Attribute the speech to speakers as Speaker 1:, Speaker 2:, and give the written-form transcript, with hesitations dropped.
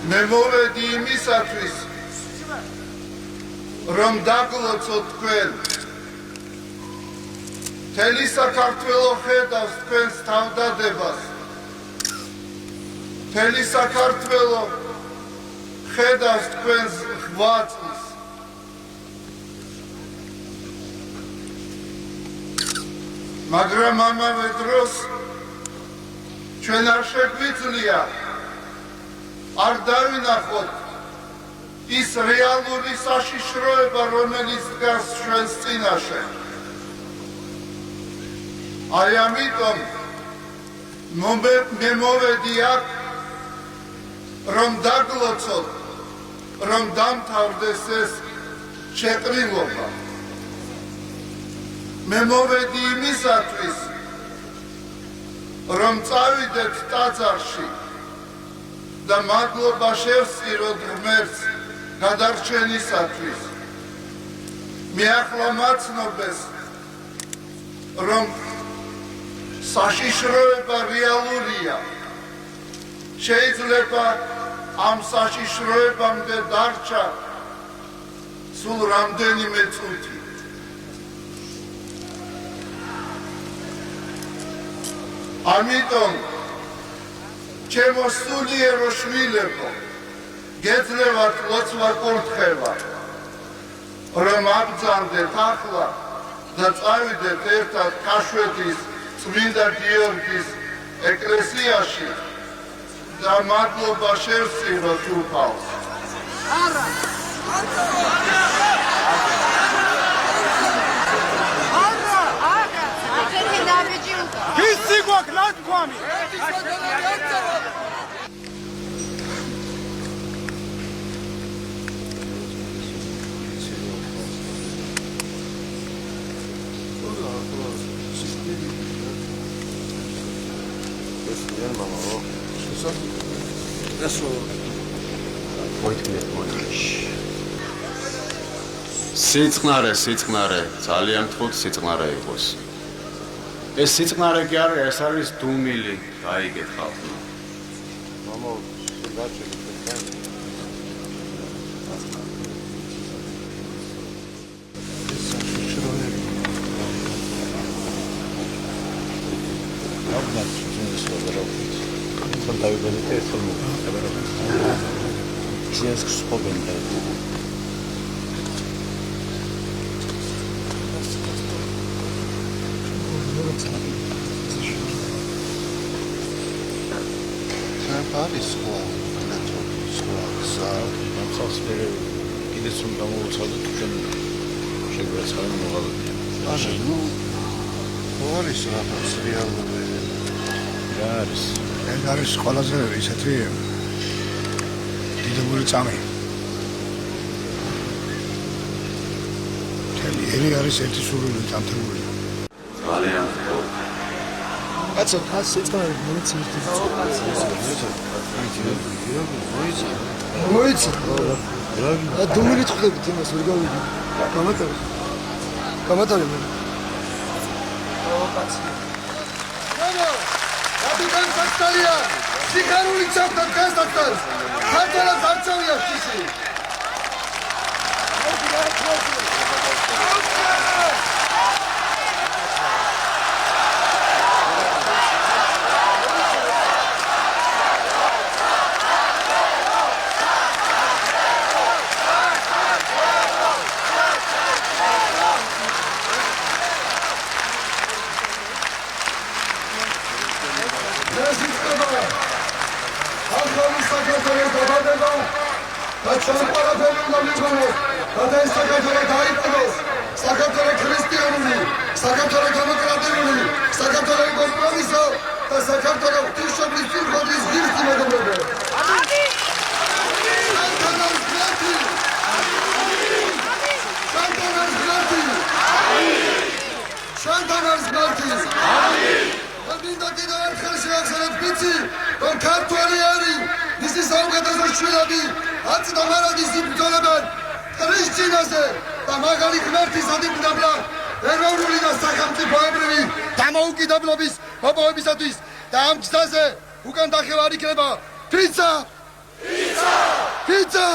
Speaker 1: მე მოვედი იმისათვის რომ დაგლოცოთ თქვენ მთელი საქართველო ხედავს თქვენს თავდადებას მთელი საქართველო ხედავს თქვენს ღვაწლს მაგრამ ამავე დროს ჩვენ არ შეგვიძლია არ დავინახოთ ის რეალური საშიშროება რომელიც დგას ჩვენს წინაშე აი ამიტომ მე მოვედი აქ რომ დაგლოცოთ რომ დამთავრდეს ეს შეყრილობა მე მოვედი იმისათვის რომ წავიდეთ ტაძარში და მადლობა შევსწიროთ ღმერთს გადარჩენისათვის მე ახლა მაცნობეს რომ საშიშროება რეალურია შეიძლება ამ საშიშროებამდე დარჩა სულ რამდენიმე წუთი ამიტომ ჩემო სულიერო შვილებო გეძლევათ ლოცვა კურთხევა რომ აბრძანდეთ ახლა და წავიდეთ ერთად ქაშვეთის წმინდა გიორგის ეკლესიაში და მადლობა შევსწიროთ უფალს არა
Speaker 2: Кисигок над вами.
Speaker 3: სიწყნარე ძალიან თხოვთ სიწყნარე იყოს ეს სიწყნარე კი არის ეს არის დუმილი გაიგეთ ხალხო
Speaker 4: მამა შეგაჩერეთ არის სხვა კიდეც რომ გამოვუცადოთ ჩვენ შეგვეცხადა მოღალატე არა ნუ არის რაღაც რეალური რა არის ეს არის ყველაზე ისეთი დიდებული წამი თელი ერი არის ერთი სურვილი დამთავრებული
Speaker 3: ძალიან
Speaker 2: კაცო ხას სიწყნარე მოიცით მოიცით რა დუმილი ხვდებით იმას ვერ გავიგე გამატარი მე კაცო რადგან სასტალია სიხარული ჩავდა გასაცდას ხანჯარა ძარცოვია შიში დამოუკიდებლობის მოპოვებისათვის და ამ გზაზე უკან დახევა არ იქნება თვიცა ბიძა